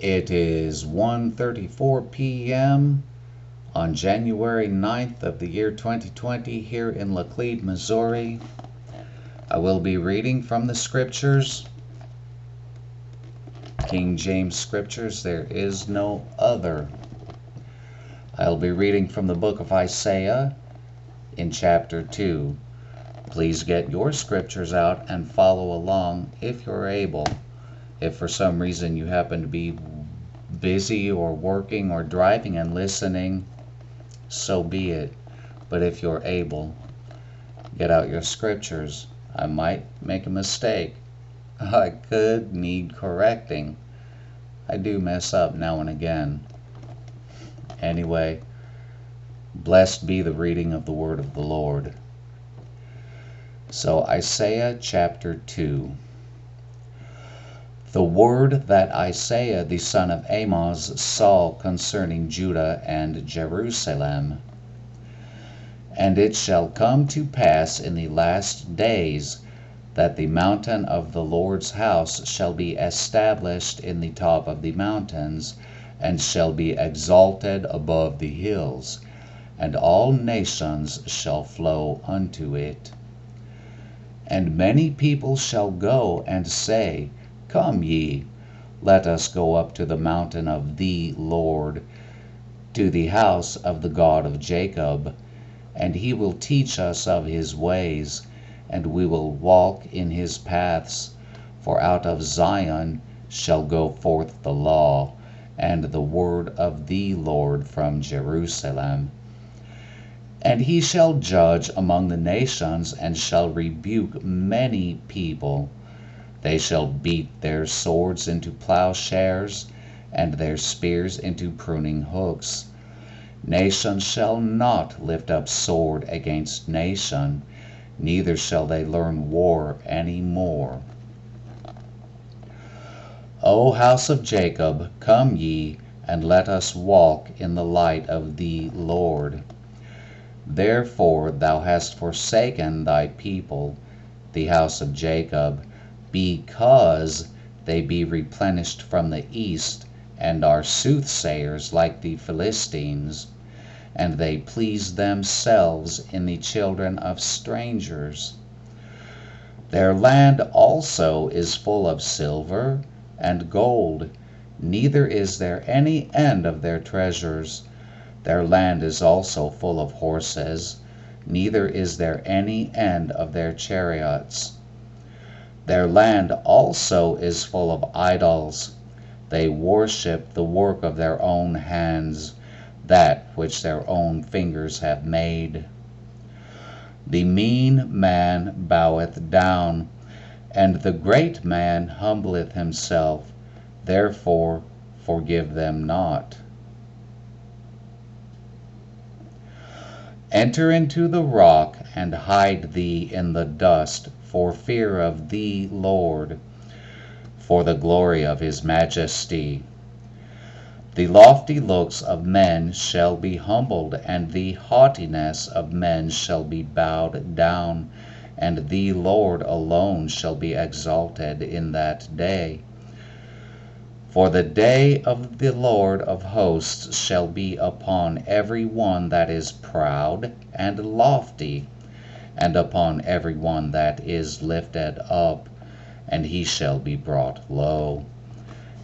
It is 1:34 p.m. on January 9th of the year 2020 here in Laclede, Missouri. I will be reading from the scriptures, King James Scriptures. There is no other. I'll be reading from the book of Isaiah in chapter 2. Please get your scriptures out and follow along if you're able. If for some reason you happen to be busy or working or driving and listening, so be it. But if you're able, get out your scriptures. I might make a mistake. I could need correcting. I do mess up now and again. Anyway, blessed be the reading of the word of the Lord. So Isaiah chapter 2. The word that Isaiah the son of Amoz saw concerning Judah and Jerusalem. And it shall come to pass in the last days that the mountain of the Lord's house shall be established in the top of the mountains, and shall be exalted above the hills, and all nations shall flow unto it. And many people shall go and say, Come ye, let us go up to the mountain of the Lord, to the house of the God of Jacob, and he will teach us of his ways, and we will walk in his paths. For out of Zion shall go forth the law, and the word of the Lord from Jerusalem. And he shall judge among the nations, and shall rebuke many people. They shall beat their swords into plowshares, and their spears into pruning hooks. Nation shall not lift up sword against nation, neither shall they learn war any more. O house of Jacob, come ye, and let us walk in the light of the Lord. Therefore thou hast forsaken thy people, the house of Jacob, because they be replenished from the east, and are soothsayers like the Philistines, and they please themselves in the children of strangers. Their land also is full of silver and gold, neither is there any end of their treasures. Their land is also full of horses, neither is there any end of their chariots. Their land also is full of idols. They worship the work of their own hands, that which their own fingers have made. The mean man boweth down, and the great man humbleth himself. Therefore forgive them not. Enter into the rock, and hide thee in the dust, for fear of the Lord, for the glory of his majesty. The lofty looks of men shall be humbled, and the haughtiness of men shall be bowed down, and the Lord alone shall be exalted in that day. For the day of the Lord of hosts shall be upon every one that is proud and lofty, and upon every one that is lifted up, and he shall be brought low.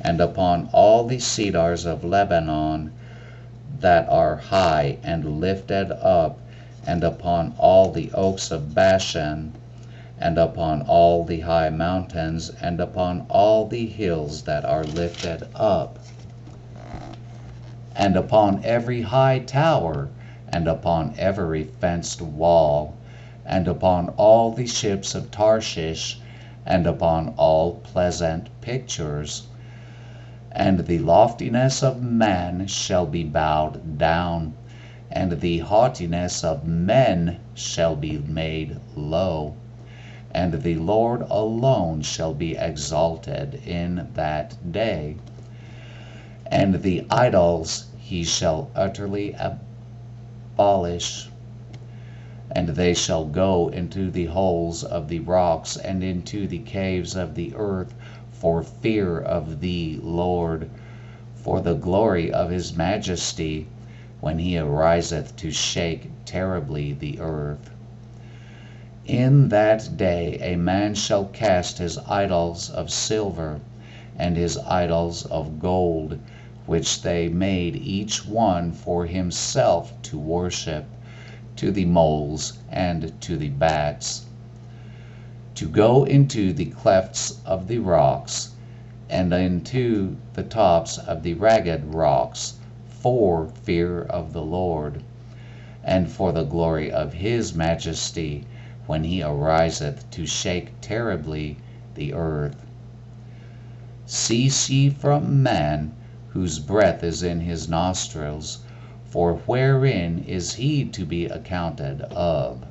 And upon all the cedars of Lebanon that are high and lifted up, and upon all the oaks of Bashan, and upon all the high mountains, and upon all the hills that are lifted up, and upon every high tower, and upon every fenced wall, and upon all the ships of Tarshish, and upon all pleasant pictures. And the loftiness of man shall be bowed down, and the haughtiness of men shall be made low. And the Lord alone shall be exalted in that day. And the idols he shall utterly abolish. And they shall go into the holes of the rocks, and into the caves of the earth, for fear of the Lord, for the glory of his majesty, when he ariseth to shake terribly the earth. In that day a man shall cast his idols of silver, and his idols of gold, which they made each one for himself to worship, to the moles and to the bats, to go into the clefts of the rocks, and into the tops of the ragged rocks, for fear of the Lord, and for the glory of his majesty, when he ariseth to shake terribly the earth. Cease ye from man, whose breath is in his nostrils, for wherein is he to be accounted of?